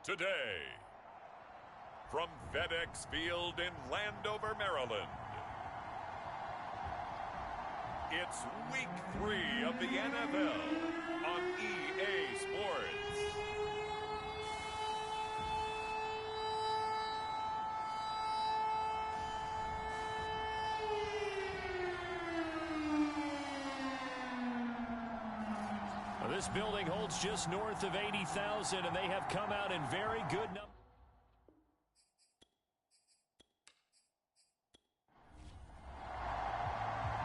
today. From FedEx Field in Landover, Maryland, it's Week 3 of the NFL on EA Sports. This building holds just north of 80,000, and they have come out in very good numbers.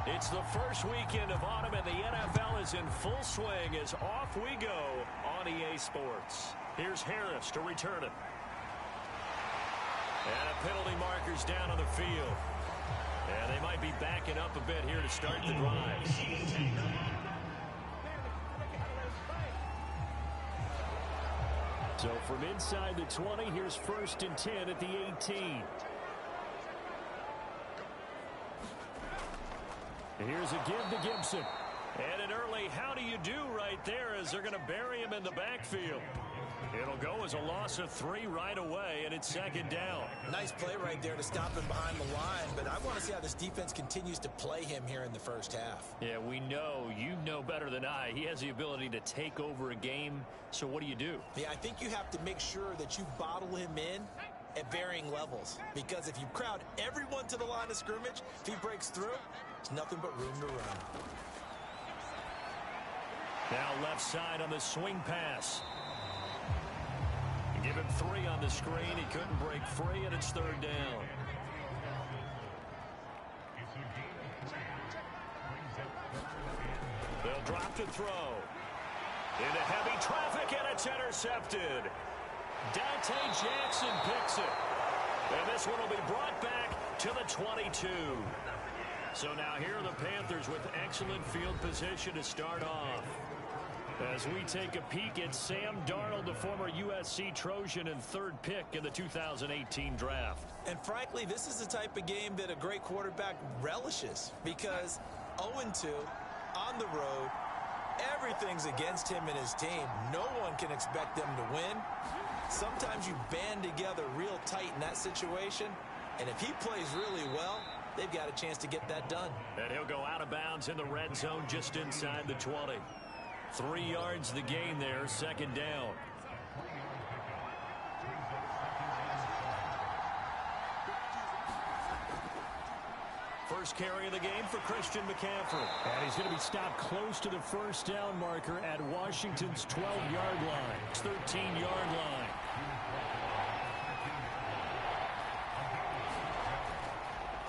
It's the first weekend of autumn, and the NFL is in full swing as off we go on EA Sports. Here's Harris to return it. And a penalty marker's down on the field. And they might be backing up a bit here to start the drive. So from inside the 20, here's 1st and 10 at the 18. Here's a give to Gibson. And an early how do you do right there as they're going to bury him in the backfield. It'll go as a loss of 3 right away, and it's 2nd down. Nice play right there to stop him behind the line, but I want to see how this defense continues to play him here in the first half. Yeah, we know. You know better than I. He has the ability to take over a game, so what do you do? Yeah, I think you have to make sure that you bottle him in at varying levels, because if you crowd everyone to the line of scrimmage, if he breaks through, there's nothing but room to run. Now left side on the swing pass. Give him 3 on the screen. He couldn't break free, and it's 3rd down. They'll drop to throw. Into heavy traffic, and it's intercepted. Dante Jackson picks it. And this one will be brought back to the 22. So now here are the Panthers with excellent field position to start off. As we take a peek at Sam Darnold, the former USC Trojan and 3rd pick in the 2018 draft. And frankly, this is the type of game that a great quarterback relishes, because 0-2 on the road, everything's against him and his team. No one can expect them to win. Sometimes you band together real tight in that situation, and if he plays really well, they've got a chance to get that done. And he'll go out of bounds in the red zone just inside the 20. 3 yards the gain there, 2nd down. First carry of the game for Christian McCaffrey. And he's going to be stopped close to the 1st down marker at Washington's 12-yard line. 13-yard line.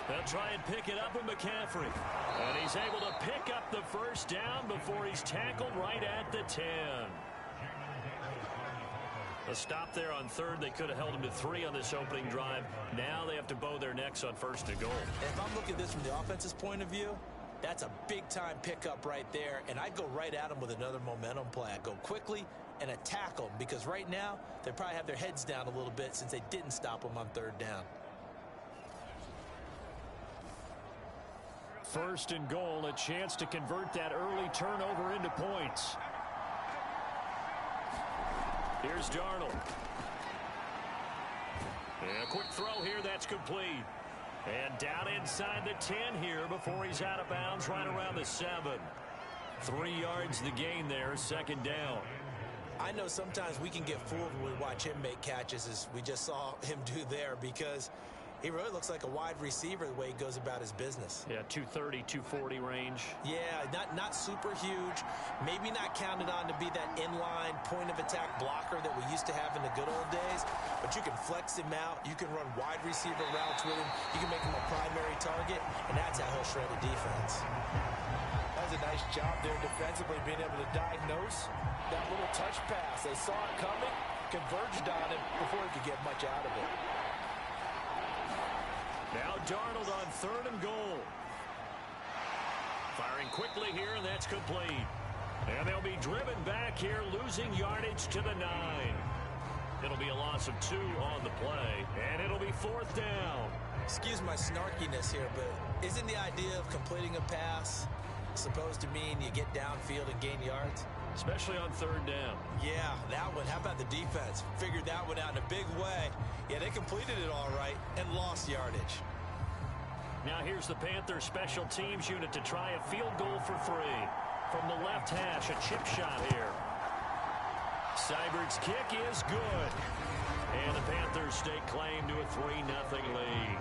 They'll try and pick it up with McCaffrey. And he's able to pick up the 1st down before he's tackled right at the 10. A stop there on 3rd. They could have held him to 3 on this opening drive. Now they have to bow their necks on 1st and goal. And if I'm looking at this from the offense's point of view, that's a big-time pickup right there. And I'd go right at him with another momentum play. I'd go quickly and attack them, because right now they probably have their heads down a little bit since they didn't stop him on 3rd down. 1st and goal, a chance to convert that early turnover into points. Here's Darnold. And a quick throw here, that's complete. And down inside the 10 here before he's out of bounds right around the 7. 3 yards the gain there, 2nd down. I know sometimes we can get fooled when we watch him make catches, as we just saw him do there, because he really looks like a wide receiver the way he goes about his business. Yeah, 230, 240 range. Yeah, not super huge. Maybe not counted on to be that inline point-of-attack blocker that we used to have in the good old days. But you can flex him out. You can run wide receiver routes with him. You can make him a primary target, and that's how he'll shred a defense. That was a nice job there defensively, being able to diagnose that little touch pass. They saw it coming, converged on it before he could get much out of it. Now Darnold on 3rd and goal. Firing quickly here, and that's complete. And they'll be driven back here, losing yardage to the 9. It'll be a loss of 2 on the play, and it'll be 4th down. Excuse my snarkiness here, but isn't the idea of completing a pass supposed to mean you get downfield and gain yards? especially on third down. Yeah, that one. How about the defense? Figured that one out in a big way. Yeah, they completed it all right and lost yardage. Now here's the Panthers special teams unit to try a field goal for 3. From the left hash, a chip shot here. Seibert's kick is good. And the Panthers stake claim to a 3-0 lead.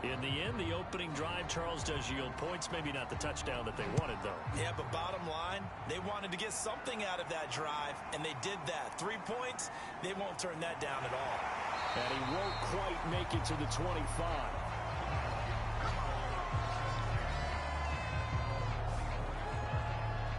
In the end, the opening drive, Charles, does yield points. Maybe not the touchdown that they wanted, though. Yeah, but bottom line, they wanted to get something out of that drive, and they did that. 3 points, they won't turn that down at all. And he won't quite make it to the 25.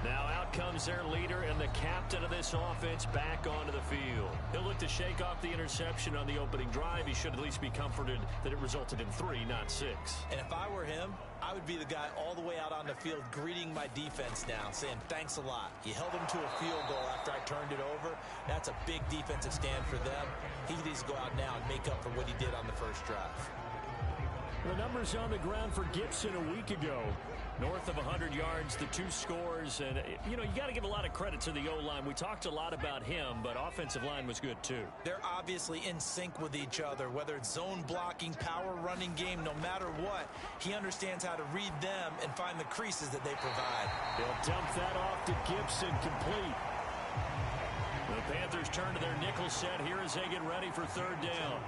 Now out comes their leader and the captain of this offense back onto the field. He'll look to shake off the interception on the opening drive. He should at least be comforted that it resulted in 3, not 6. And if I were him, I would be the guy all the way out on the field greeting my defense now, saying thanks a lot. You held them to a field goal after I turned it over. That's a big defensive stand for them. He needs to go out now and make up for what he did on the first drive. The numbers on the ground for Gibson a week ago. North of 100 yards, the 2 scores. And, you know, you got to give a lot of credit to the O-line. We talked a lot about him, but offensive line was good, too. They're obviously in sync with each other, whether it's zone blocking, power running game, no matter what. He understands how to read them and find the creases that they provide. They'll dump that off to Gibson, complete. The Panthers turn to their nickel set here as they get ready for third down.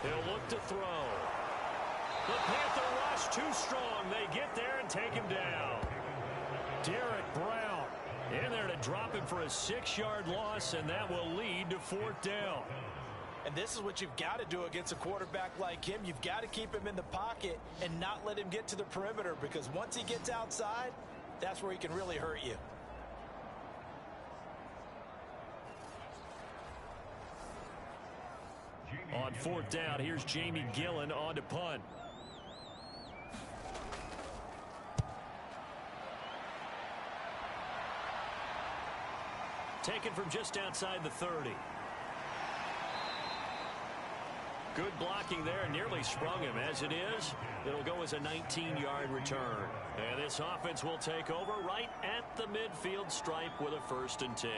He'll look to throw. The Panther rush too strong. They get there and take him down. Derek Brown in there to drop him for a 6-yard loss, and that will lead to 4th down. And this is what you've got to do against a quarterback like him. You've got to keep him in the pocket and not let him get to the perimeter, because once he gets outside, that's where he can really hurt you. On 4th down, here's Jamie Gillen on to punt. Taken from just outside the 30. Good blocking there, nearly sprung him. As it is, it'll go as a 19-yard return. And this offense will take over right at the midfield stripe with a 1st and 10.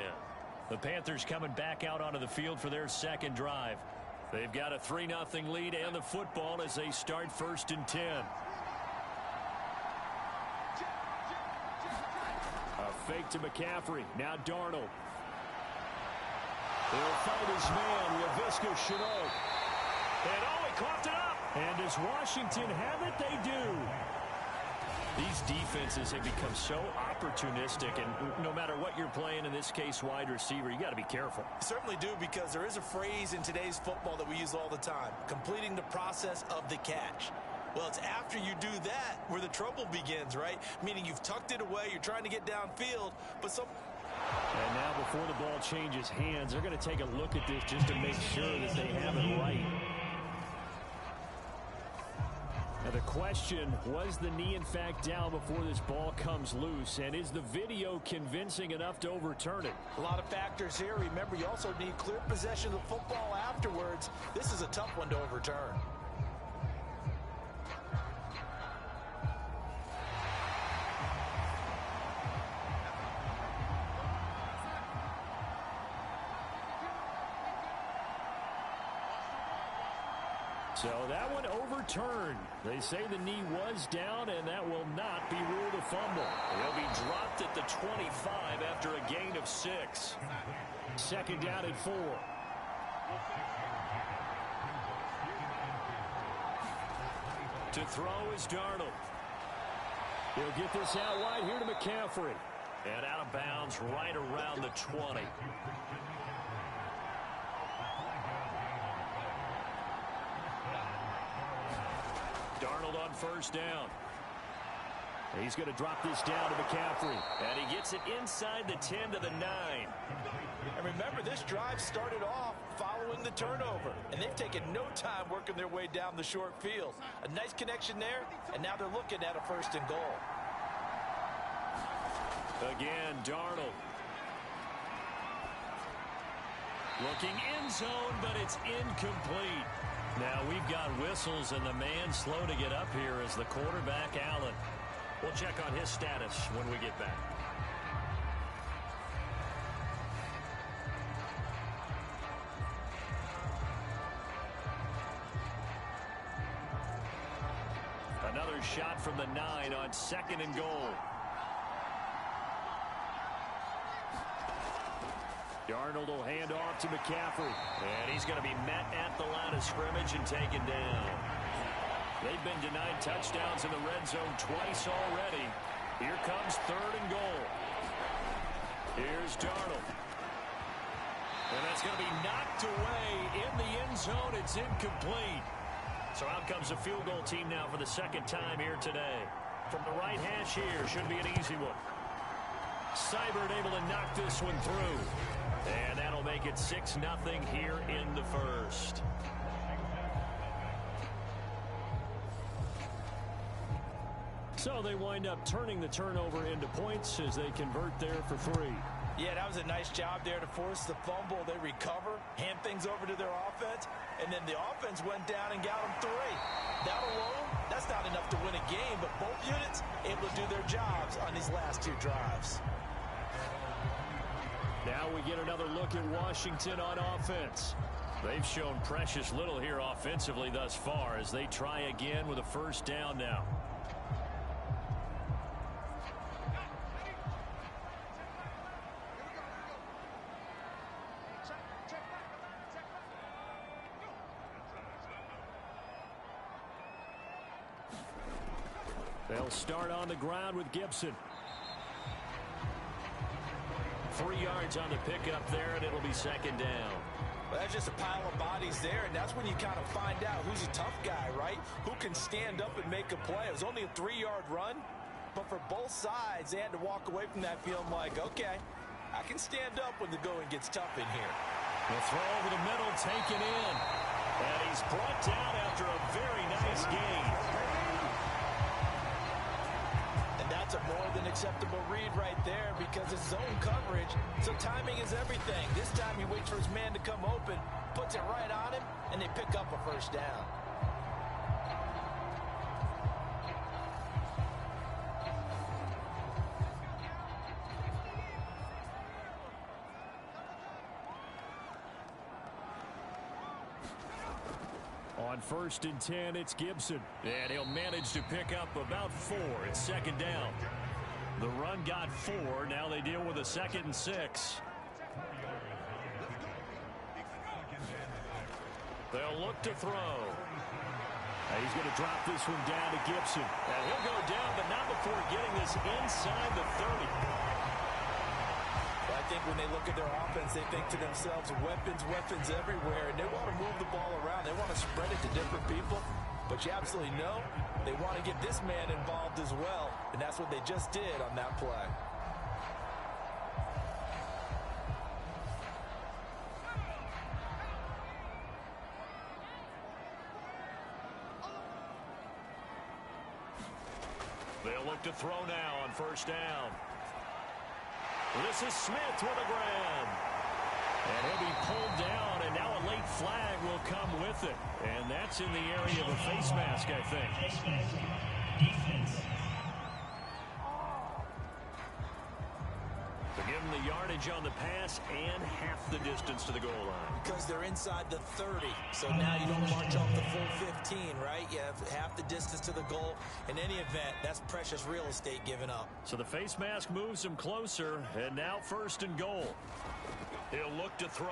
The Panthers coming back out onto the field for their second drive. They've got a 3-0 lead and the football as they start 1st and 10. A fake to McCaffrey. Now Darnold. He'll fight his man, Laviska Shenault. And he coughed it up. And does Washington have it? They do. These defenses have become so opportunistic, and no matter what you're playing, in this case wide receiver, you got to be careful. You certainly do, because there is a phrase in today's football that we use all the time: completing the process of the catch. Well, it's after you do that where the trouble begins, right? Meaning you've tucked it away, you're trying to get downfield, but some... And now before the ball changes hands, they're going to take a look at this just to make sure that they have it right. Now the question, was the knee in fact down before this ball comes loose? And is the video convincing enough to overturn it? A lot of factors here. Remember, you also need clear possession of the football afterwards. This is a tough one to overturn. So that one overturned. They say the knee was down, and that will not be ruled a fumble. He'll be dropped at the 25 after a gain of 6. 2nd down and 4. To throw is Darnold. He'll get this out wide here to McCaffrey. And out of bounds right around the 20. Darnold on 1st down. He's going to drop this down to McCaffrey. And he gets it inside the 10 to the 9. And remember, this drive started off following the turnover. And they've taken no time working their way down the short field. A nice connection there, and now they're looking at a 1st and goal. Again, Darnold. Looking end zone, but it's incomplete. Now we've got whistles, and the man slow to get up here is the quarterback, Allen. We'll check on his status when we get back. Another shot from the 9 on 2nd and goal. Darnold will hand off to McCaffrey. And he's going to be met at the line of scrimmage and taken down. They've been denied touchdowns in the red zone twice already. Here comes 3rd and goal. Here's Darnold. And that's going to be knocked away in the end zone. It's incomplete. So out comes a field goal team now for the 2nd time here today. From the right hash here, should be an easy one. Seibert able to knock this one through. And that'll make it 6-0 here in the 1st. So they wind up turning the turnover into points as they convert there for 3. Yeah, that was a nice job there to force the fumble. They recover, hand things over to their offense, and then the offense went down and got them 3. That alone, that's not enough to win a game, but both units able to do their jobs on these last 2 drives. Now we get another look at Washington on offense. They've shown precious little here offensively thus far as they try again with a 1st down now. They'll start on the ground with Gibson. 3 yards on the pickup there, and it'll be 2nd down. Well, that's just a pile of bodies there, and that's when you kind of find out who's a tough guy, right? Who can stand up and make a play. It was only a 3-yard run, but for both sides, they had to walk away from that feeling like, okay, I can stand up when the going gets tough in here. The throw over the middle, taken in. And he's brought down after a very nice gain. That's a more than acceptable read right there because it's zone coverage, so timing is everything. This time he waits for his man to come open, puts it right on him, and they pick up a 1st down. On 1st and 10, it's Gibson. And he'll manage to pick up about 4. It's 2nd down. The run got 4. Now they deal with a 2nd and 6. They'll look to throw. And he's going to drop this one down to Gibson. And he'll go down, but not before getting this inside the 30. I think when they look at their offense, they think to themselves, weapons, weapons everywhere, and they want to move the ball around. They want to spread it to different people, but you absolutely know they want to get this man involved as well, and that's what they just did on that play. They'll look to throw now on 1st down. This is Smith with a grab. And he'll be pulled down, and now a late flag will come with it. And that's in the area of a face mask, I think. Defense. So give them the yardage on the pass and half the distance to the goal line. Because they're inside the 30, so now you don't march off the full 15, right? You have half the distance to the goal. In any event, that's precious real estate given up. So the face mask moves him closer, and now 1st and goal. He'll look to throw.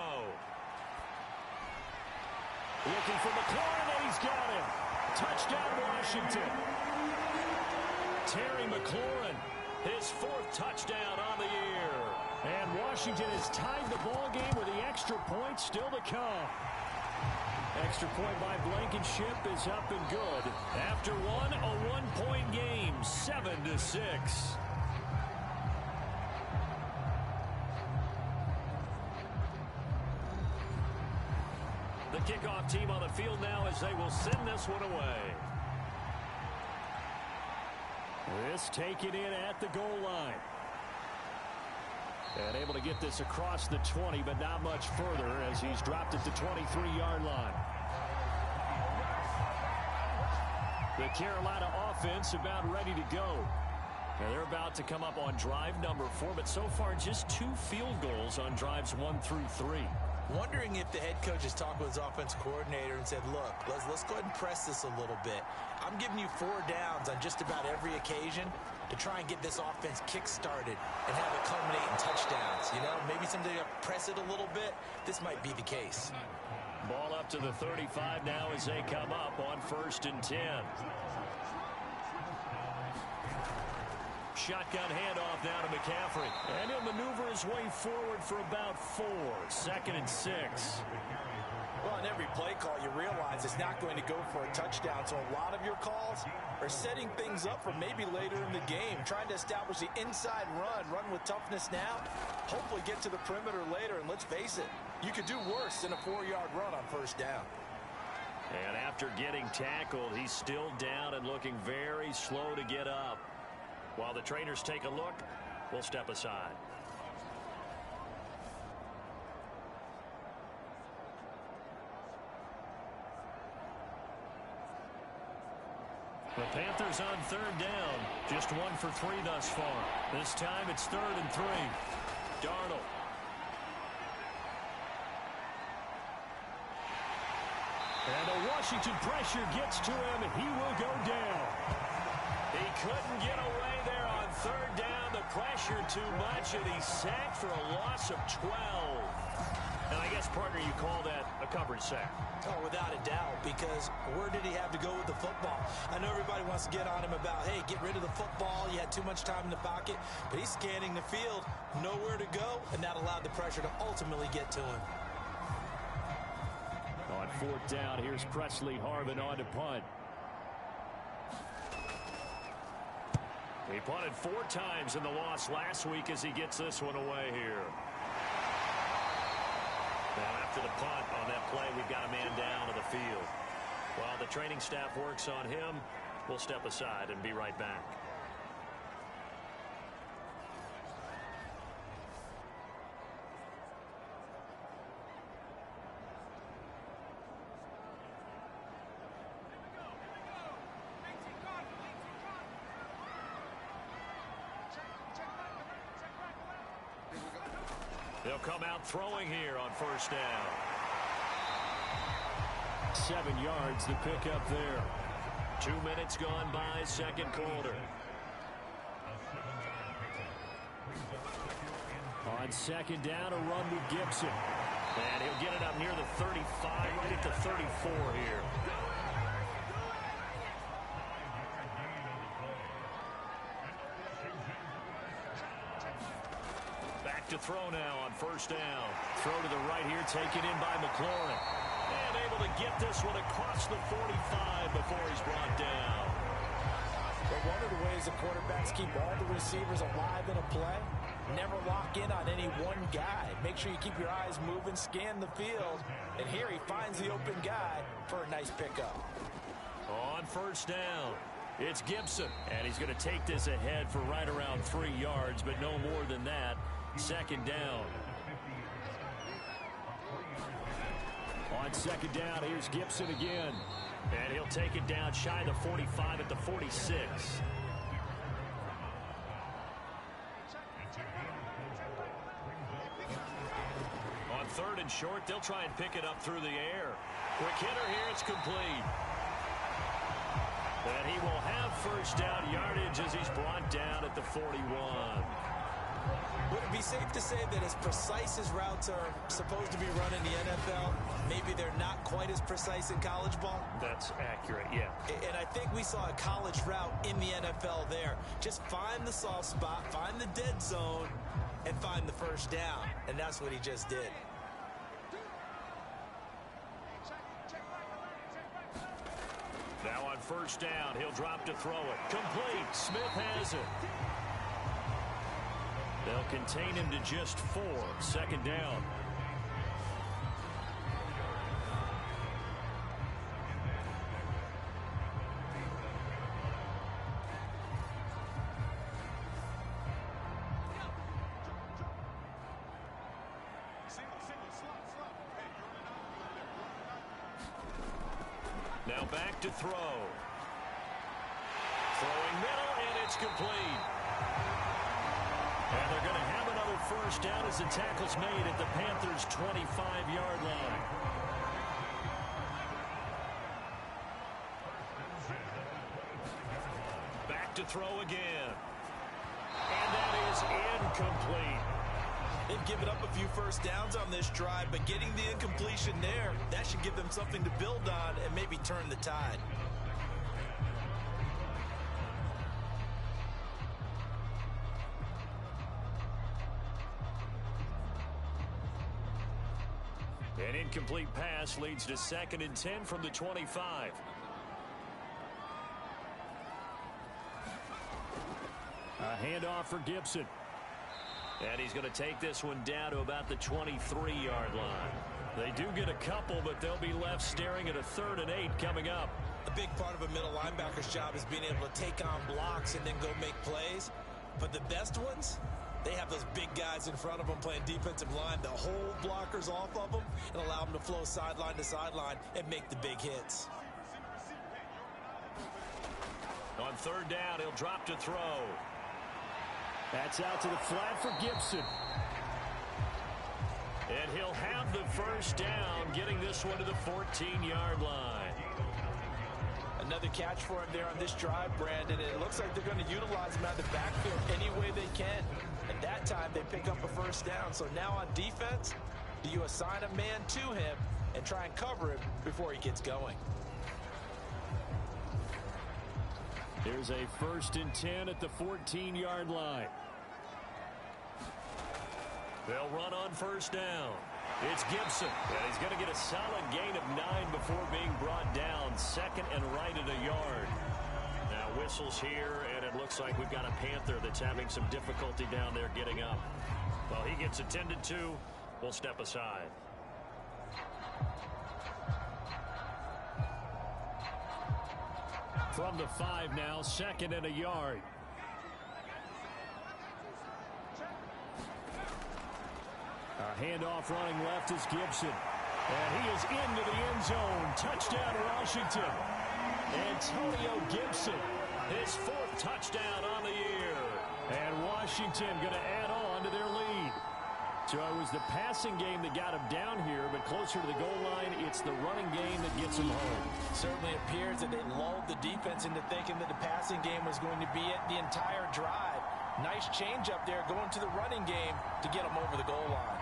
Looking for McLaurin, and he's got him. Touchdown, Washington. Terry McLaurin, his 4th touchdown on the year. And Washington has tied the ball game with the extra point still to come. Extra point by Blankenship is up and good. After one, a 1-point game, 7-6. The kickoff team on the field now as they will send this one away. This taken in at the goal line. And able to get this across the 20, but not much further as he's dropped it to 23-yard line. The Carolina offense about ready to go. And they're about to come up on drive number 4, but so far just 2 field goals on drives 1 through 3. Wondering if the head coach has talked with his offensive coordinator and said, look, let's go ahead and press this a little bit. I'm giving you 4 downs on just about every occasion to try and get this offense kick-started and have it culminate in touchdowns. You know, maybe someday you press it a little bit. This might be the case. Ball up to the 35 now as they come up on 1st and 10. Shotgun handoff now to McCaffrey. And he'll maneuver his way forward for about 4. 2nd and 6. Well, on every play call, you realize it's not going to go for a touchdown. So a lot of your calls are setting things up for maybe later in the game, trying to establish the inside run with toughness now, hopefully get to the perimeter later. And let's face it, you could do worse than a 4-yard run on 1st down. And after getting tackled, he's still down and looking very slow to get up. While the trainers take a look, we'll step aside. The Panthers on 3rd down. Just 1 for 3 thus far. This time it's 3rd and 3. Darnold. And the Washington pressure gets to him, and he will go down. He couldn't get away there on 3rd down. The pressure too much, and he's sacked for a loss of 12. And I guess, partner, you call that a coverage sack. Oh, without a doubt, because where did he have to go with the football? I know everybody wants to get on him about, hey, get rid of the football. You had too much time in the pocket. But he's scanning the field, nowhere to go, and that allowed the pressure to ultimately get to him. On 4th down, here's Presley Harvin on to punt. He punted 4 times in the loss last week as he gets this one away here. Now after the punt on that play, we've got a man down to the field. While the training staff works on him, we'll step aside and be right back. They'll come out throwing here on 1st down. 7 yards, the pickup there. 2 minutes gone by, 2nd quarter. On 2nd down, a run with Gibson. And he'll get it up near the 35, right at the 34 here. To throw now on 1st down. Throw to the right here, taken in by McLaurin. And able to get this one across the 45 before he's brought down. But one of the ways the quarterbacks keep all the receivers alive in a play, never lock in on any one guy. Make sure you keep your eyes moving, scan the field. And here he finds the open guy for a nice pickup. On 1st down, it's Gibson. And he's going to take this ahead for right around 3 yards, but no more than that. 2nd down. On 2nd down, here's Gibson again. And he'll take it down shy of the 45 at the 46. On 3rd and short, they'll try and pick it up through the air. Quick hitter here, it's complete. And he will have 1st down yardage as he's brought down at the 41. Would it be safe to say that as precise as routes are supposed to be run in the NFL, maybe they're not quite as precise in college ball? That's accurate, yeah. And I think we saw a college route in the NFL there. Just find the soft spot, find the dead zone, and find the 1st down. And that's what he just did. Now on 1st down, he'll drop to throw it. Complete. Smith has it. They'll contain him to just 4. 2nd down. Now back to throw. Throwing middle, and it's complete. And they're going to have another first down as the tackle's made at the Panthers' 25-yard line. Back to throw again. And that is incomplete. They've given up a few first downs on this drive, but getting the incompletion there, that should give them something to build on and maybe turn the tide. An incomplete pass leads to 2nd and 10 from the 25. A handoff for Gibson. And he's going to take this one down to about the 23-yard line. They do get a couple, but they'll be left staring at a 3rd and 8 coming up. A big part of a middle linebacker's job is being able to take on blocks and then go make plays. But the best ones, they have those big guys in front of them playing defensive line to hold blockers off of them and allow them to flow sideline to sideline and make the big hits. On 3rd down, he'll drop to throw. That's out to the flat for Gibson. And he'll have the first down, getting this one to the 14-yard line. Another catch for him there on this drive, Brandon. And it looks like they're going to utilize him out of the backfield any way they can. At that time, they pick up a first down. So now on defense, do you assign a man to him and try and cover him before he gets going? Here's a 1st and 10 at the 14-yard line. They'll run on first down. It's Gibson, and he's going to get a solid gain of 9 before being brought down. 2nd and right at a yard. Now whistles here, and it looks like we've got a Panther that's having some difficulty down there getting up. Well, he gets attended to. We'll step aside. From the 5 now, 2nd and a yard. A handoff running left is Gibson. And he is into the end zone. Touchdown, Washington. Antonio Gibson, his 4th touchdown on the year. And Washington going to add on to their lead. So it was the passing game that got him down here, but closer to the goal line, it's the running game that gets him home. Certainly appears that they lulled the defense into thinking that the passing game was going to be it the entire drive. Nice change up there going to the running game to get them over the goal line.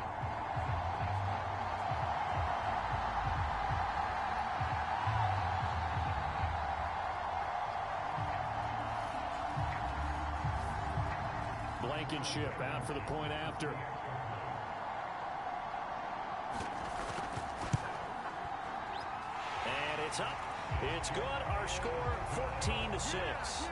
Blankenship out for the point after. And it's up. It's good. Our score 14-6.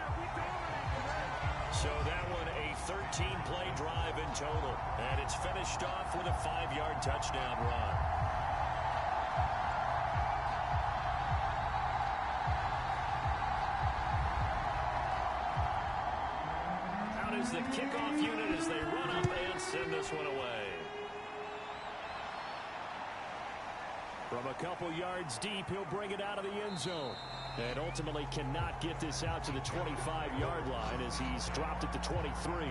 So that one a 13-play drive in total. And it's finished off with a 5-yard touchdown run. Out is the kickoff unit as they run up and send this one away. From a couple yards deep, he'll bring it out of the end zone. And ultimately cannot get this out to the 25-yard line as he's dropped at the 23.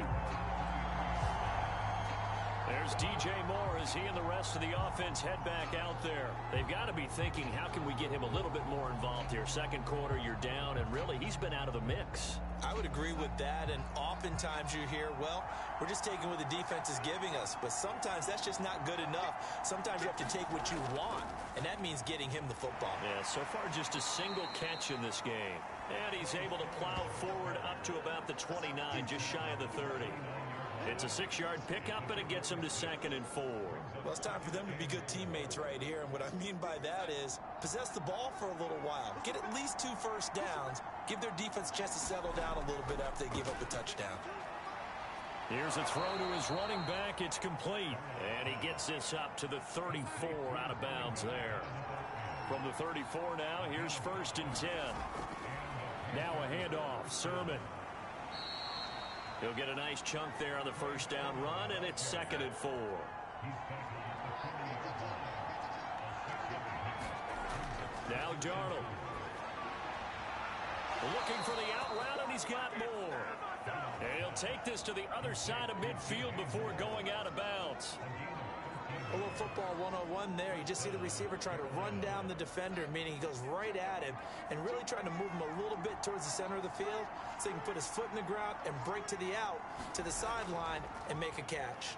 There's DJ Moore as he and the rest of the offense head back out there. They've got to be thinking, how can we get him a little bit more involved here? 2nd quarter, you're down, and really, he's been out of the mix. I would agree with that, and oftentimes you hear, well, we're just taking what the defense is giving us, but sometimes that's just not good enough. Sometimes you have to take what you want, and that means getting him the football. Yeah, so far just a single catch in this game. And he's able to plow forward up to about the 29, just shy of the 30. It's a 6-yard pickup, and it gets him to 2nd and 4. Well, it's time for them to be good teammates right here, and what I mean by that is possess the ball for a little while. Get at least 2 first downs. Give their defense a chance to settle down a little bit after they give up a touchdown. Here's a throw to his running back. It's complete. And he gets this up to the 34 out of bounds there. From the 34 now, here's 1st and 10. Now a handoff. Sermon. He'll get a nice chunk there on the first down run, and it's 2nd and 4. Now Darnold. Looking for the out route, and he's got more. And he'll take this to the other side of midfield before going out of bounds. A little football 101 there. You just see the receiver try to run down the defender, meaning he goes right at him and really trying to move him a little bit towards the center of the field so he can put his foot in the ground and break to the out, to the sideline, and make a catch.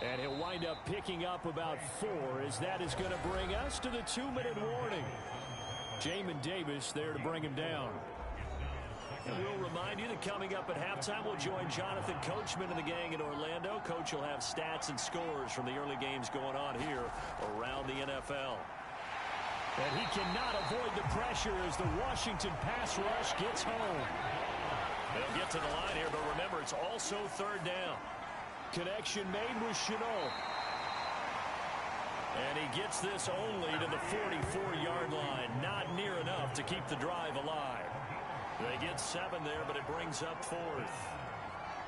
And he'll wind up picking up about 4 as that is going to bring us to the 2-minute warning. Jamin Davis there to bring him down. And we'll remind you that coming up at halftime, we'll join Jonathan Coachman and the gang in Orlando. Coach will have stats and scores from the early games going on here around the NFL. And he cannot avoid the pressure as the Washington pass rush gets home. They'll get to the line here, but remember, it's also 3rd down. Connection made with Chenault. And he gets this only to the 44-yard line. Not near enough to keep the drive alive. They get 7 there, but it brings up 4th.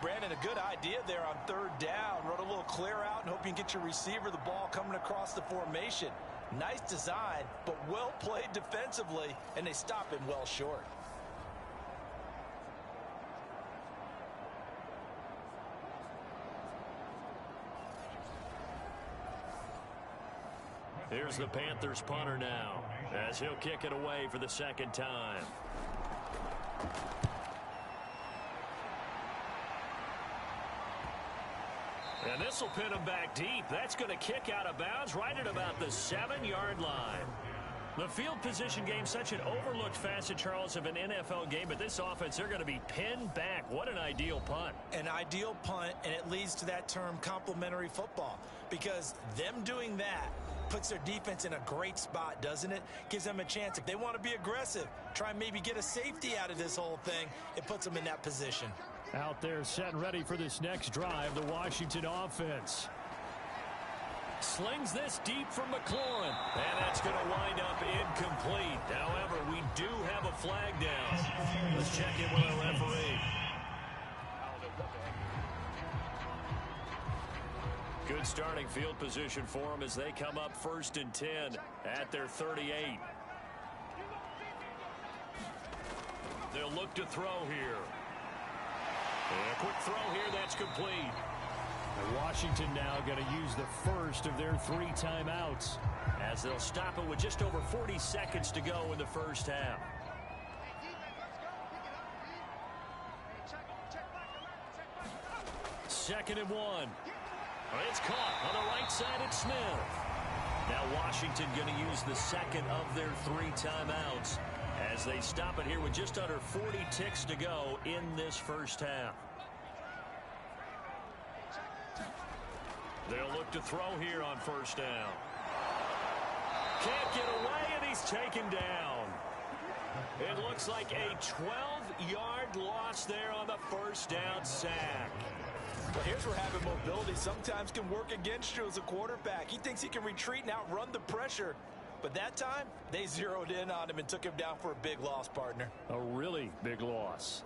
Brandon, a good idea there on 3rd down. Run a little clear out and hope you can get your receiver the ball coming across the formation. Nice design, but well played defensively, and they stop him well short. Here's the Panthers punter now as he'll kick it away for the 2nd time. And this will pin him back deep. That's going to kick out of bounds right at about the 7-yard line. The field position game, such an overlooked facet, Charles, of an NFL game, but this offense, they're going to be pinned back. What an ideal punt. An ideal punt, and it leads to that term complementary football, because them doing that puts their defense in a great spot, doesn't it? Gives them a chance. If they want to be aggressive, try and maybe get a safety out of this whole thing, it puts them in that position. Out there set and ready for this next drive, the Washington offense. Slings this deep from McLaurin, and that's going to wind up incomplete. However, we do have a flag down. Let's check in with our referee. Good starting field position for them as they come up 1st and 10 at their 38. They'll look to throw here. And a quick throw here, that's complete. And Washington now going to use the first of their 3 timeouts as they'll stop it with just over 40 seconds to go in the first half. Second and 1. It's caught on the right side at Smith. Now Washington going to use the second of their 3 timeouts as they stop it here with just under 40 ticks to go in this first half. They'll look to throw here on 1st down. Can't get away, and he's taken down. It looks like a 12-yard loss there on the 1st down sack. Well, here's where having mobility sometimes can work against you as a quarterback. He thinks he can retreat and outrun the pressure. But that time, they zeroed in on him and took him down for a big loss, partner. A really big loss.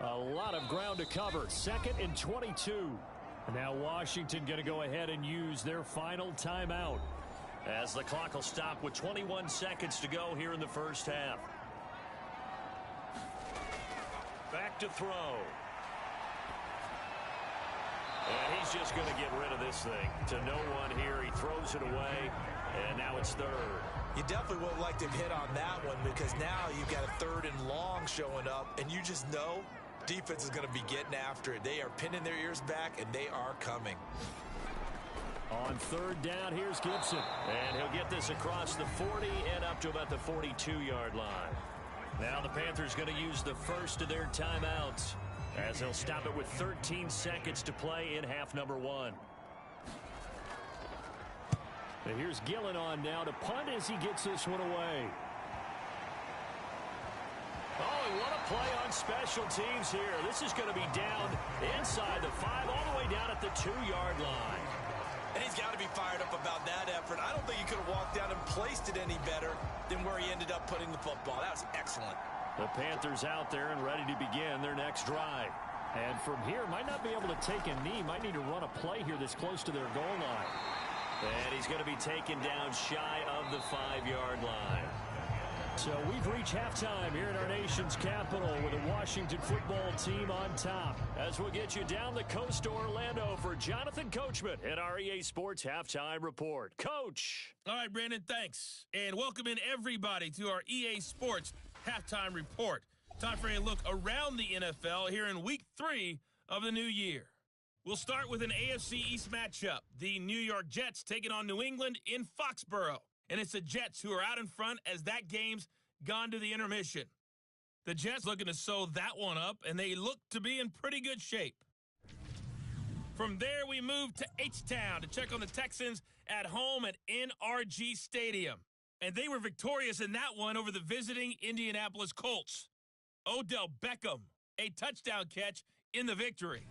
A lot of ground to cover. 2nd and 22. And now Washington going to go ahead and use their final timeout as the clock will stop with 21 seconds to go here in the first half. Back to throw. And he's just going to get rid of this thing. To no one here. He throws it away. And now it's 3rd. You definitely would like to hit on that one because now you've got a 3rd and long showing up. And you just know defense is going to be getting after it. They are pinning their ears back, and they are coming. On 3rd down, here's Gibson. And he'll get this across the 40 and up to about the 42-yard line. Now the Panthers going to use the first of their timeouts as they'll stop it with 13 seconds to play in half number 1. And here's Gillen on now to punt as he gets this one away. Oh, and what a play on special teams here. This is going to be down inside the 5, all the way down at the 2-yard line. And he's got to be fired up about that effort. I don't think he could have walked down and placed it any better than where he ended up putting the football. That was excellent. The Panthers out there and ready to begin their next drive. And from here, might not be able to take a knee. Might need to run a play here that's close to their goal line. And he's going to be taken down shy of the 5-yard line. So we've reached halftime here in our nation's capital with the Washington football team on top. As we'll get you down the coast to Orlando for Jonathan Coachman at our EA Sports Halftime Report. Coach. All right, Brandon, thanks. And welcome in everybody to our EA Sports Halftime Report. Time for a look around the NFL here in Week 3 of the new year. We'll start with an AFC East matchup. The New York Jets taking on New England in Foxborough. And it's the Jets who are out in front as that game's gone to the intermission. The Jets looking to sew that one up, and they look to be in pretty good shape. From there, we move to H-Town to check on the Texans at home at NRG Stadium. And they were victorious in that one over the visiting Indianapolis Colts. Odell Beckham, a touchdown catch in the victory.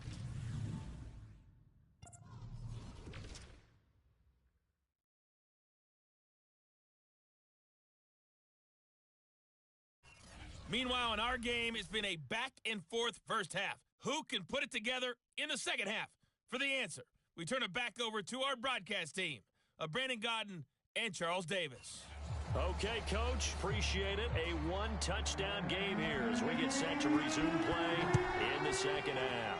Meanwhile, in our game, it's been a back-and-forth first half. Who can put it together in the second half? For the answer, we turn it back over to our broadcast team of Brandon Godden and Charles Davis. Okay, Coach, appreciate it. A one-touchdown game here as we get set to resume play in the second half.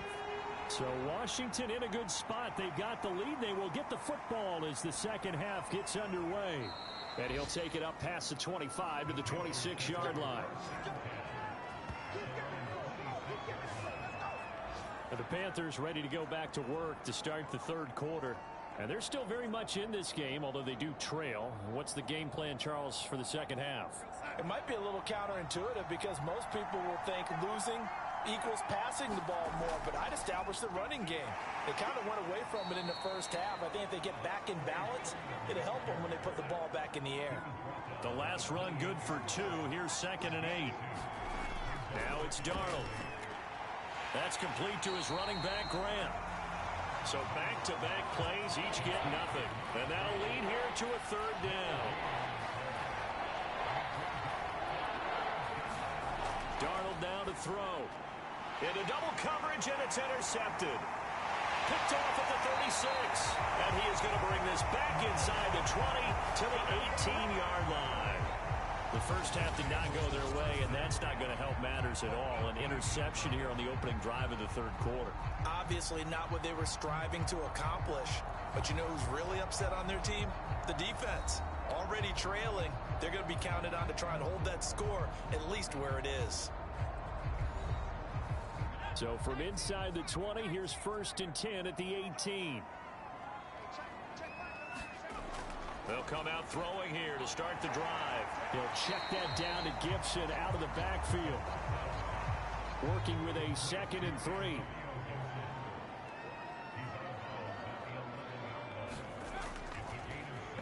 So Washington in a good spot. They've got the lead. They will get the football as the second half gets underway. And he'll take it up past the 25 to the 26-yard line. And the Panthers ready to go back to work to start the third quarter. And they're still very much in this game, although they do trail. What's the game plan, Charles, for the second half? It might be a little counterintuitive because most people will think losing equals passing the ball more, but I'd establish the running game. They kind of went away from it in the first half. I think if they get back in balance, it'll help them when they put the ball back in the air. The last run good for 2. Here's 2nd and 8. Now it's Darnold. That's complete to his running back, Grant. So back-to-back plays, each get nothing. And that'll lead here to a 3rd down. Darnold now to throw. Into double coverage, and it's intercepted. Picked off at the 36. And he is going to bring this back inside the 20 to the 18-yard line. The first half did not go their way, and that's not going to help matters at all. An interception here on the opening drive of the third quarter. Obviously not what they were striving to accomplish. But you know who's really upset on their team? The defense. Already trailing, they're going to be counted on to try and hold that score at least where it is. So from inside the 20, here's 1st and 10 at the 18. They'll come out throwing here to start the drive. He'll check that down to Gibson out of the backfield. Working with a 2nd and 3.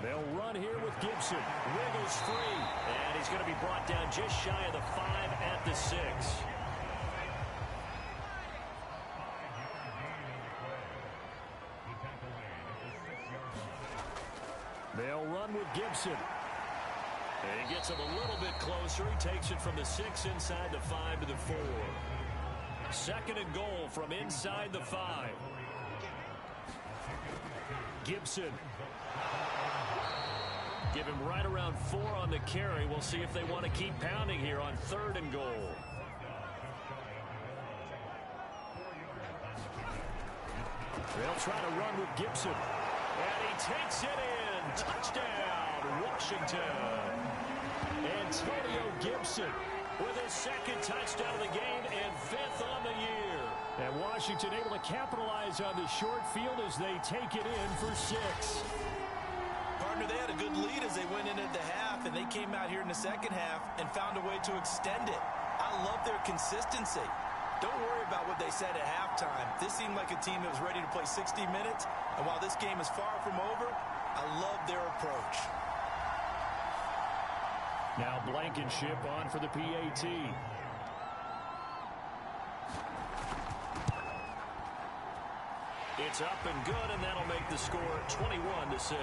They'll run here with Gibson. Wiggles free. And he's going to be brought down just shy of the 5 at the 6. They'll run with Gibson. And he gets him a little bit closer. He takes it from the 6 inside the 5 to the 4. 2nd and goal from inside the 5. Gibson. Give him right around 4 on the carry. We'll see if they want to keep pounding here on 3rd and goal. They'll try to run with Gibson. And he takes it in. Touchdown, Washington. Antonio Gibson with his 2nd touchdown of the game and 5th on the year. And Washington able to capitalize on the short field as they take it in for 6. Partner, they had a good lead as they went into the half, and they came out here in the second half and found a way to extend it. I love their consistency. Don't worry about what they said at halftime. This seemed like a team that was ready to play 60 minutes, and while this game is far from over, I love their approach. Now Blankenship on for the PAT. It's up and good, and that'll make the score 21-6.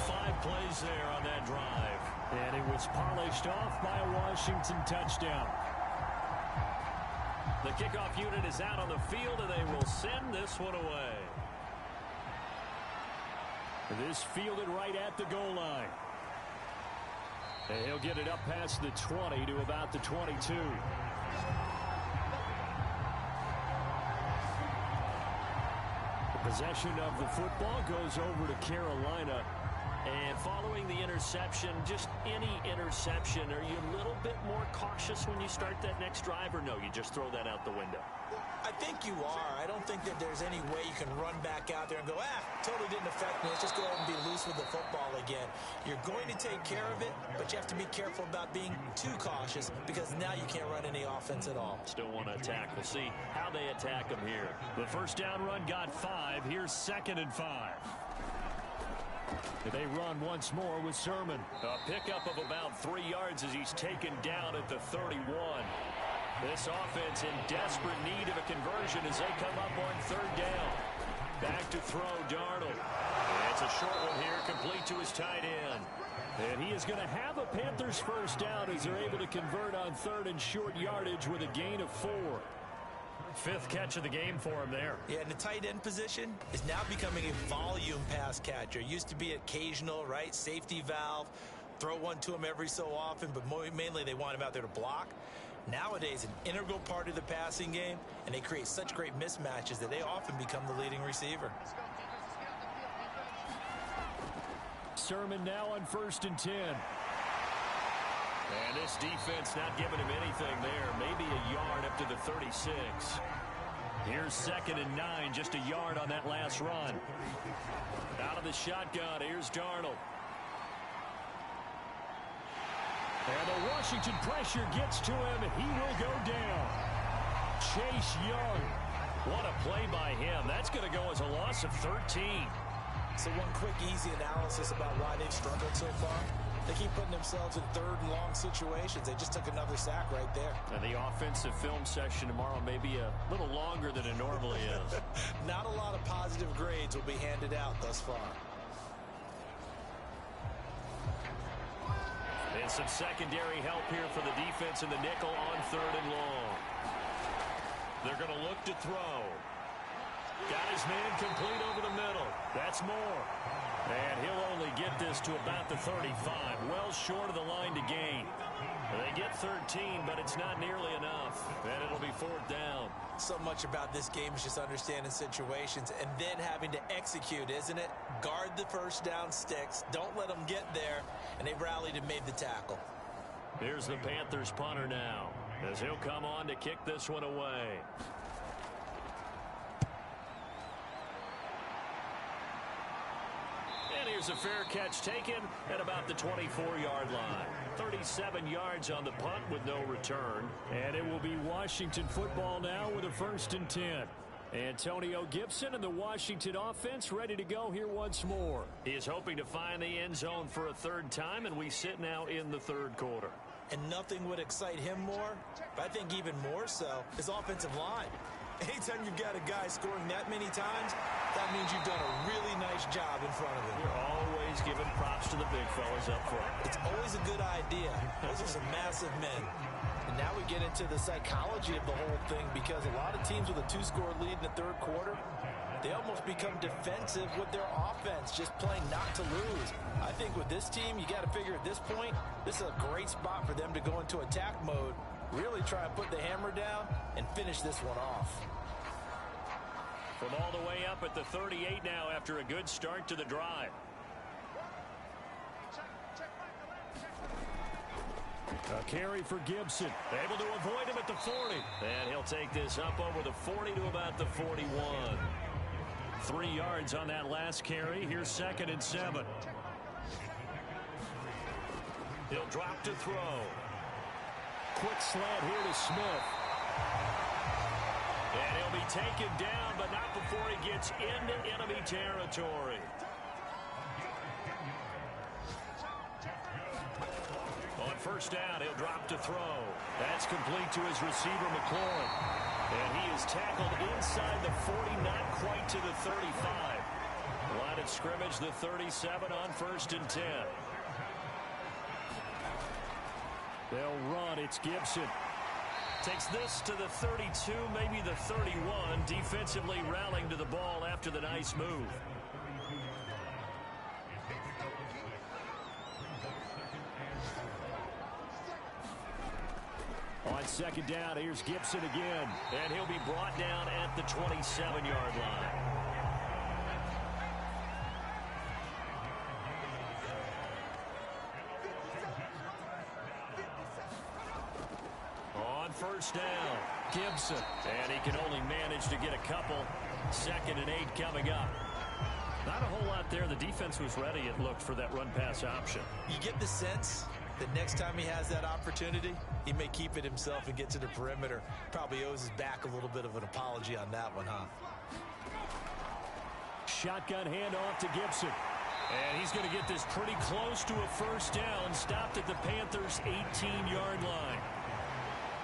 5 plays there on that drive. And it was polished off by a Washington touchdown. The kickoff unit is out on the field, and they will send this one away. This fielded right at the goal line. And he'll get it up past the 20 to about the 22. The possession of the football goes over to Carolina. And following the interception, just any interception, are you a little bit more cautious when you start that next drive, or no, you just throw that out the window? I think you are. I don't think that there's any way you can run back out there and go, totally didn't affect me. Let's just go ahead and be loose with the football again. You're going to take care of it, but you have to be careful about being too cautious because now you can't run any offense at all. Still want to attack. We'll see how they attack them here. The first down run got 5. Here's 2nd and 5. They run once more with Sermon. A pickup of about 3 yards as he's taken down at the 31. This offense in desperate need of a conversion as they come up on 3rd down. Back to throw, Darnold. It's a short one here, complete to his tight end. And he is going to have a Panthers first down as they're able to convert on 3rd and short yardage with a gain of 4. 5th catch of the game for him there. Yeah, and the tight end position is now becoming a volume pass catcher. It used to be occasional, right? Safety valve. Throw one to him every so often, but mainly they want him out there to block. Nowadays, an integral part of the passing game, and they create such great mismatches that they often become the leading receiver. Sermon now on 1st and 10. And this defense not giving him anything there. Maybe a yard up to the 36. Here's 2nd and 9, just a yard on that last run. Out of the shotgun, here's Darnold. And the Washington pressure gets to him. He will go down. Chase Young. What a play by him. That's going to go as a loss of 13. So one quick, easy analysis about why they've struggled so far. They keep putting themselves in 3rd and long situations. They just took another sack right there. And the offensive film session tomorrow may be a little longer than it normally is. Not a lot of positive grades will be handed out thus far. And some secondary help here for the defense in the nickel on 3rd and long. They're going to look to throw. Got his man complete over the middle. That's more. And he'll only get this to about the 35. Well short of the line to gain. They get 13, but it's not nearly enough. And it'll be 4th down. So much about this game is just understanding situations and then having to execute, isn't it? Guard the first down sticks. Don't let them get there. And they rallied and made the tackle. Here's the Panthers punter now as he'll come on to kick this one away. And here's a fair catch taken at about the 24-yard line. 37 yards on the punt with no return. And it will be Washington football now with a 1st and 10. Antonio Gibson and the Washington offense ready to go here once more. He is hoping to find the end zone for a 3rd time, and we sit now in the 3rd quarter. And nothing would excite him more, but I think even more so, his offensive line. Anytime you've got a guy scoring that many times, that means you've done a really nice job in front of him. You're always giving props to the big fellas up front. It's always a good idea. Those are some massive men. And now we get into the psychology of the whole thing because a lot of teams with a 2-score lead in the 3rd quarter, they almost become defensive with their offense, just playing not to lose. I think with this team, you got to figure at this point, this is a great spot for them to go into attack mode, really try and put the hammer down and finish this one off. From all the way up at the 38 now after a good start to the drive. A carry for Gibson. Able to avoid him at the 40. And he'll take this up over the 40 to about the 41. 3 yards on that last carry. Here's 2nd and 7. He'll drop to throw. Quick slant here to Smith. And he'll be taken down, but not before he gets into enemy territory. On 1st down, he'll drop to throw. That's complete to his receiver, McLaurin. And he is tackled inside the 40, not quite to the 35. Line of scrimmage, the 37 on 1st and 10. They'll run. It's Gibson. Takes this to the 32, maybe the 31. Defensively rallying to the ball after the nice move. On second down, here's Gibson again. And he'll be brought down at the 27-yard line. On first down, Gibson. And he can only manage to get a couple. 2nd and 8 coming up. Not a whole lot there. The defense was ready, it looked, for that run-pass option. You get the sense that next time he has that opportunity, he may keep it himself and get to the perimeter. Probably owes his back a little bit of an apology on that one, huh? Shotgun handoff to Gibson. And he's going to get this pretty close to a first down. Stopped at the Panthers' 18-yard line.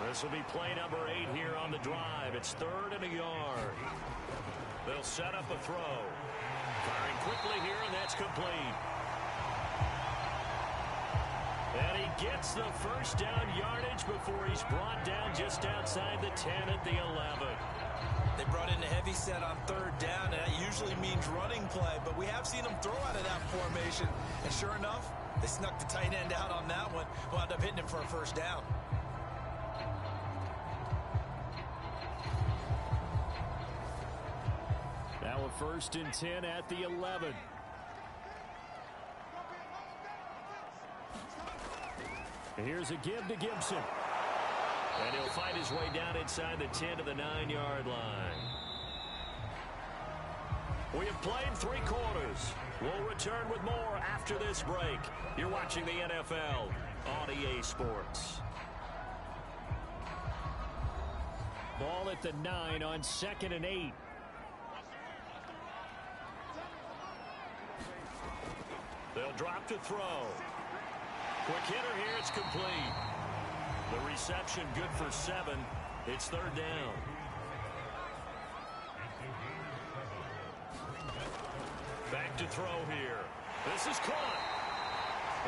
This will be play number 8 here on the drive. It's 3rd and a yard. They'll set up a throw. Firing quickly here, and that's complete. And he gets the first down yardage before he's brought down just outside the 10 at the 11. They brought in a heavy set on 3rd down, and that usually means running play, but we have seen them throw out of that formation, and sure enough, they snuck the tight end out on that one, wound up hitting him for a first down. Now a 1st and 10 at the 11. Here's a give to Gibson. And he'll fight his way down inside the 10 to the 9-yard line. We have played 3 quarters. We'll return with more after this break. You're watching the NFL on EA Sports. Ball at the 9 on 2nd and 8. They'll drop to throw. Quick hitter here, it's complete. The reception good for 7. It's 3rd down. Back to throw here. This is caught.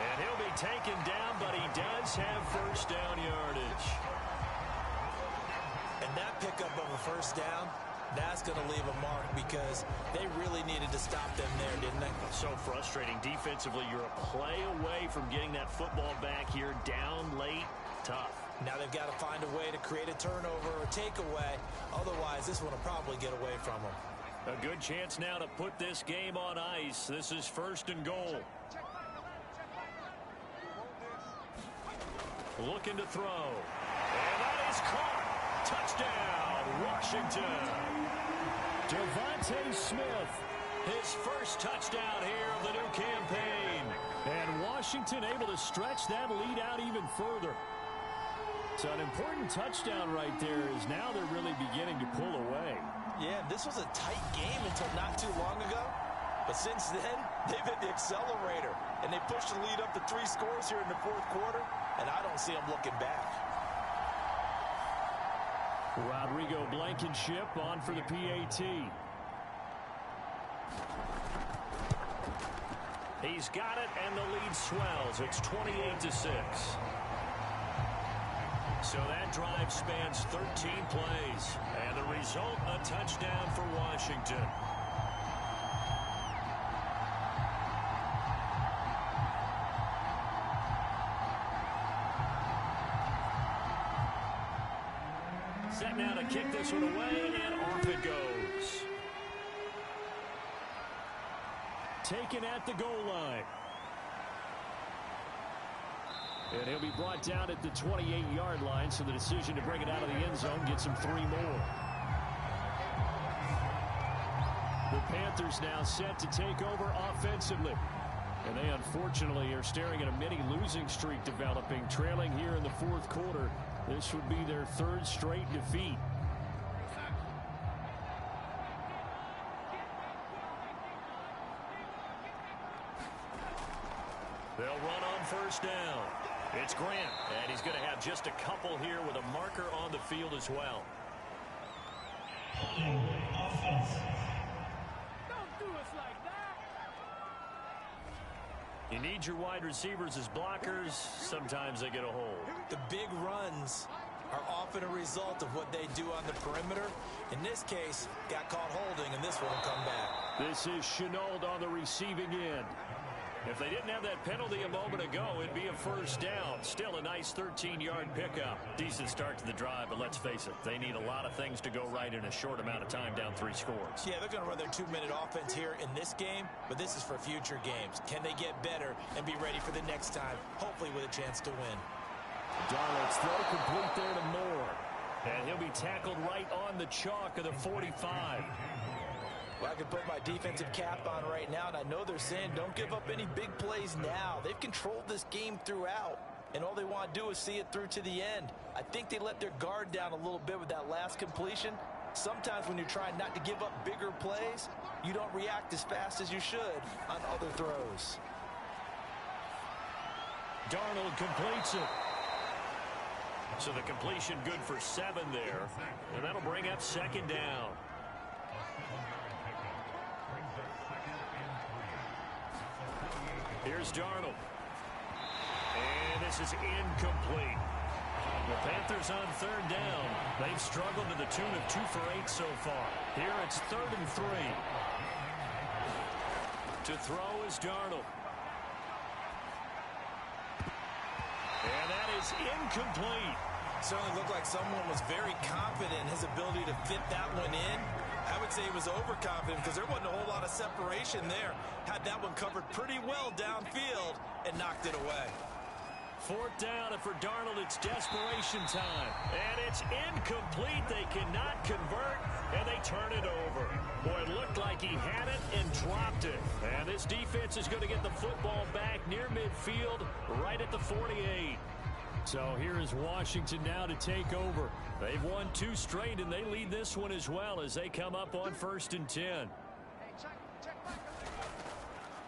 And he'll be taken down, but he does have first down yardage. And that pickup of a first down, that's going to leave a mark because they really needed to stop them there, didn't they? So frustrating. Defensively, you're a play away from getting that football back here. Down late, tough. Now they've got to find a way to create a turnover or takeaway. Otherwise, this one will probably get away from them. A good chance now to put this game on ice. This is 1st and goal. Looking to throw. And that is caught. Touchdown, Washington. Devontae Smith. His first touchdown here of the new campaign. And Washington able to stretch that lead out even further. So an important touchdown right there is now they're really beginning to pull away. Yeah, this was a tight game until not too long ago. But since then, they've hit the accelerator. And they pushed the lead up to 3 scores here in the 4th quarter. And I don't see them looking back. Rodrigo Blankenship on for the PAT. He's got it, and the lead swells. It's 28-6. So that drive spans 13 plays. And the result, a touchdown for Washington. Set now to kick this one away, and off it goes. Taken at the goal line. And he'll be brought down at the 28-yard line, so the decision to bring it out of the end zone gets him 3 more. The Panthers now set to take over offensively. And they unfortunately are staring at a mini losing streak developing, trailing here in the 4th quarter. This would be their 3rd straight defeat. They'll run on first down. It's Grant, and he's going to have just a couple here with a marker on the field as well. Don't do us like that. You need your wide receivers as blockers. Sometimes they get a hold. The big runs are often a result of what they do on the perimeter. In this case, got caught holding, and this one will come back. This is Chenault on the receiving end. If they didn't have that penalty a moment ago, it'd be a first down. Still a nice 13-yard pickup. Decent start to the drive, but let's face it, they need a lot of things to go right in a short amount of time, down 3 scores. Yeah, they're going to run their 2-minute offense here in this game, but this is for future games. Can they get better and be ready for the next time, hopefully with a chance to win? Darnold's throw complete there to Moore. And he'll be tackled right on the chalk of the 45. Well, I can put my defensive cap on right now, and I know they're saying don't give up any big plays now. They've controlled this game throughout, and all they want to do is see it through to the end. I think they let their guard down a little bit with that last completion. Sometimes when you're trying not to give up bigger plays, you don't react as fast as you should on other throws. Darnold completes it. So the completion good for 7 there, and that'll bring up 2nd down. Here's Darnold. And this is incomplete. The Panthers on 3rd down. They've struggled to the tune of 2 for 8 so far. Here it's 3rd and 3. To throw is Darnold. And that is incomplete. Certainly looked like someone was very confident in his ability to fit that one in. I would say he was overconfident because there wasn't a whole lot of separation there. Had that one covered pretty well downfield and knocked it away. 4th down, and for Darnold, it's desperation time. And it's incomplete. They cannot convert, and they turn it over. Boy, it looked like he had it and dropped it. And this defense is going to get the football back near midfield, right at the 48. So here is Washington now to take over. They've won 2 straight, and they lead this one as well as they come up on 1st and 10.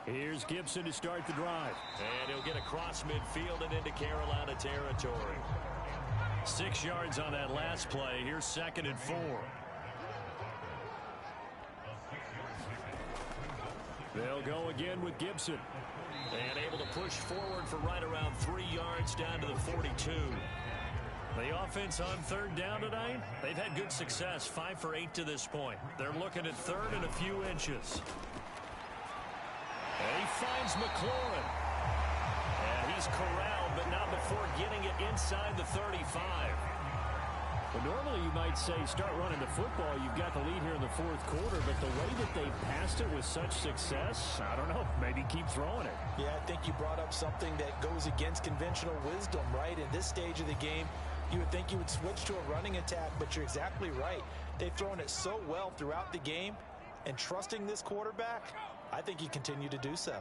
Here's Gibson to start the drive. And he'll get across midfield and into Carolina territory. 6 yards on that last play. Here's 2nd and 4. They'll go again with Gibson. And able to push forward for right around 3 yards down to the 42. The offense on 3rd down tonight, they've had good success, 5 for 8 to this point. They're looking at 3rd and a few inches. And he finds McLaurin. And he's corralled, but not before getting it inside the 35. Well, normally you might say start running the football. You've got the lead here in the 4th quarter, but the way that they passed it with such success, I don't know, maybe keep throwing it. Yeah, I think you brought up something that goes against conventional wisdom, right? In this stage of the game, you would think you would switch to a running attack, but you're exactly right. They've thrown it so well throughout the game, and trusting this quarterback, I think you continue to do so.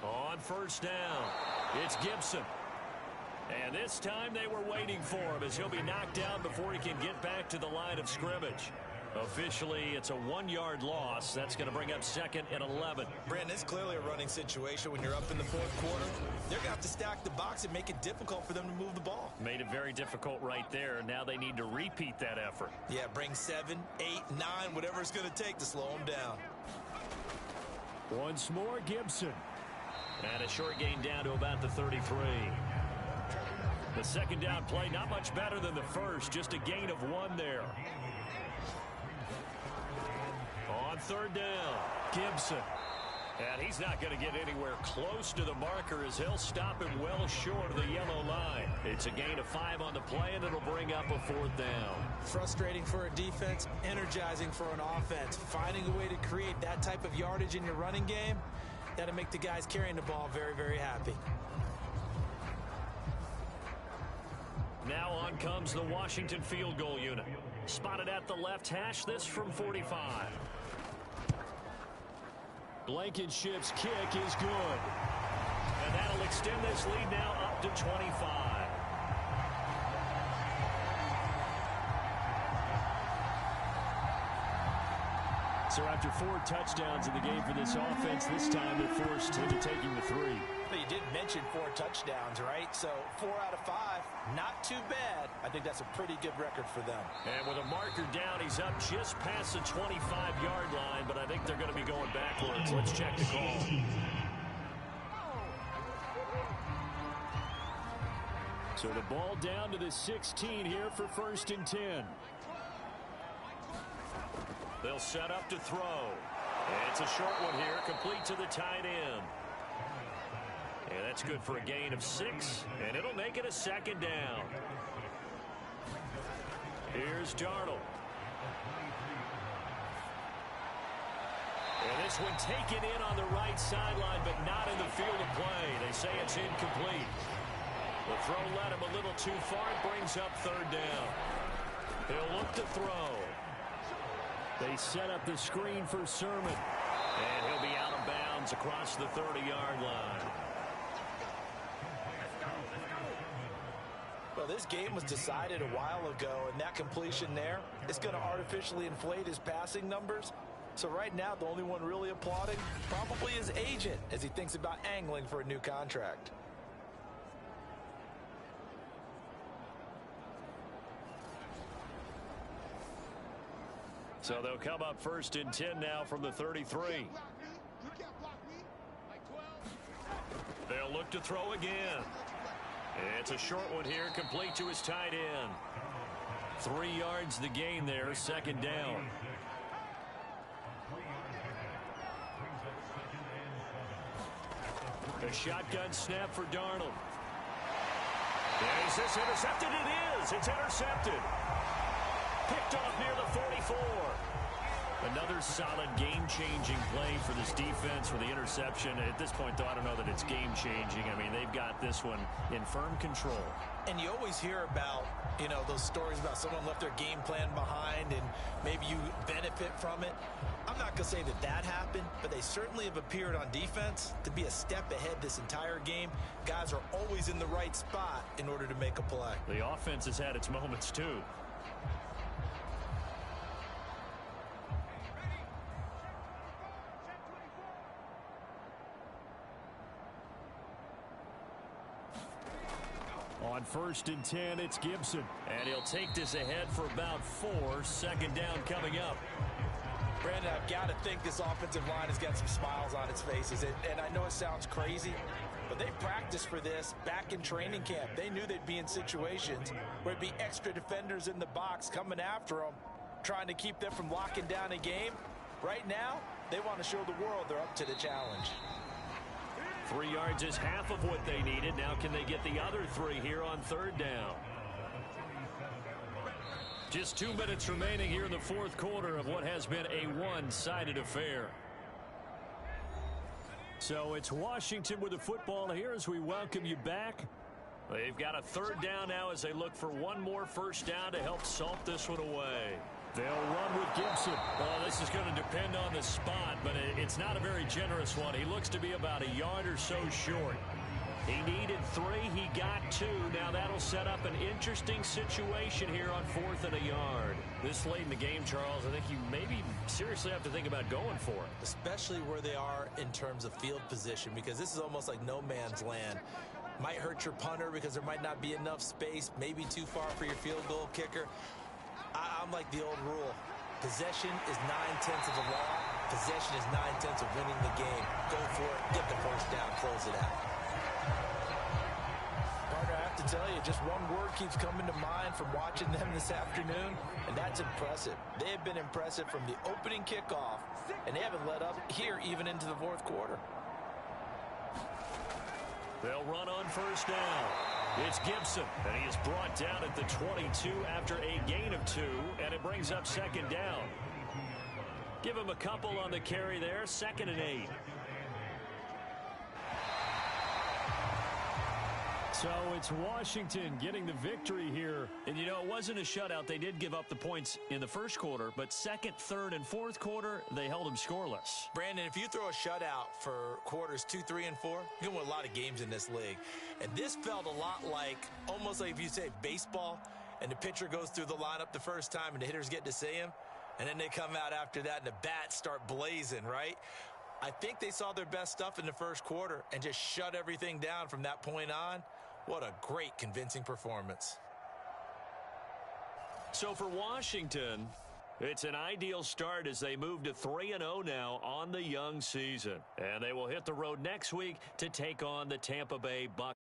On 1st down, it's Gibson. And this time they were waiting for him as he'll be knocked down before he can get back to the line of scrimmage. Officially, it's a 1-yard loss. That's going to bring up 2nd and 11. Brandon, it's clearly a running situation when you're up in the 4th quarter. They're going to have to stack the box and make it difficult for them to move the ball. Made it very difficult right there. Now they need to repeat that effort. Yeah, bring 7, 8, 9, whatever it's going to take to slow them down. Once more, Gibson. And a short gain down to about the 33. The 2nd down play, not much better than the first, just a gain of 1 there. On 3rd down, Gibson. And he's not going to get anywhere close to the marker as he'll stop him well short of the yellow line. It's a gain of 5 on the play, and it'll bring up a 4th down. Frustrating for a defense, energizing for an offense. Finding a way to create that type of yardage in your running game, that'll make the guys carrying the ball very, very happy. Now on comes the Washington field goal unit. Spotted at the left hash, this from 45. Blankenship's kick is good. And that'll extend this lead now up to 25. So after 4 touchdowns in the game for this offense, this time they're forced into taking the 3. But you did mention 4 touchdowns, right? So 4 out of 5, not too bad. I think that's a pretty good record for them. And with a marker down, he's up just past the 25-yard line, but I think they're going to be going backwards. Let's check the call. So the ball down to the 16 here for 1st and 10. They'll set up to throw. It's a short one here, complete to the tight end. And that's good for a gain of 6, and it'll make it a second down. Here's Darnold. And this one taken in on the right sideline, but not in the field of play. They say it's incomplete. The throw led him a little too far. It brings up third down. He'll look to throw. They set up the screen for Sermon. And he'll be out of bounds across the 30-yard line. Well, this game was decided a while ago, and that completion there is going to artificially inflate his passing numbers. So right now, the only one really applauding probably his agent as he thinks about angling for a new contract. So they'll come up 1st and 10 now from the 33. They'll look to throw again. It's a short one here, complete to his tight end. 3 yards the gain there, second down. A shotgun snap for Darnold. Is this intercepted? It is. It's intercepted. Picked off near the 44. Another solid game-changing play for this defense with the interception. At this point, though, I don't know that it's game-changing. I mean, they've got this one in firm control. And you always hear about, you know, those stories about someone left their game plan behind and maybe you benefit from it. I'm not going to say that that happened, but they certainly have appeared on defense to be a step ahead this entire game. Guys are always in the right spot in order to make a play. The offense has had its moments, too. On 1st and 10, it's Gibson. And he'll take this ahead for about 4. Second down coming up. Brandon, I've got to think this offensive line has got some smiles on its faces. And I know it sounds crazy, but they practiced for this back in training camp. They knew they'd be in situations where it'd be extra defenders in the box coming after them, trying to keep them from locking down a game. Right now, they want to show the world they're up to the challenge. 3 yards is half of what they needed. Now can they get the other 3 here on third down? Just 2 minutes remaining here in the fourth quarter of what has been a one-sided affair. So it's Washington with the football here as we welcome you back. They've got a third down now as they look for one more first down to help salt this one away. They'll run with Gibson. Well, this is going to depend on the spot, but it's not a very generous one. He looks to be about a yard or so short. He needed 3. He got 2. Now that'll set up an interesting situation here on 4th and a yard. This late in the game, Charles, I think you maybe seriously have to think about going for it. Especially where they are in terms of field position, because this is almost like no man's land. Might hurt your punter because there might not be enough space, maybe too far for your field goal kicker. I'm like the old rule. Possession is 9/10 of the law. Possession is 9/10 of winning the game. Go for it. Get the first down. Close it out. Partner, I have to tell you, just one word keeps coming to mind from watching them this afternoon, and that's impressive. They have been impressive from the opening kickoff, and they haven't let up here even into the fourth quarter. They'll run on first down. It's Gibson, and he is brought down at the 22 after a gain of 2, and it brings up second down. Give him a couple on the carry there, 2nd and 8. So it's Washington getting the victory here. And, you know, it wasn't a shutout. They did give up the points in the first quarter, but 2nd, 3rd, and 4th quarter, they held them scoreless. Brandon, if you throw a shutout for quarters 2, 3, and 4, you can win a lot of games in this league. And this felt a lot like, almost like if you say baseball, and the pitcher goes through the lineup the first time, and the hitters get to see him, and then they come out after that, and the bats start blazing, right? I think they saw their best stuff in the first quarter and just shut everything down from that point on. What a great, convincing performance. So for Washington, it's an ideal start as they move to 3-0 now on the young season. And they will hit the road next week to take on the Tampa Bay Buccaneers.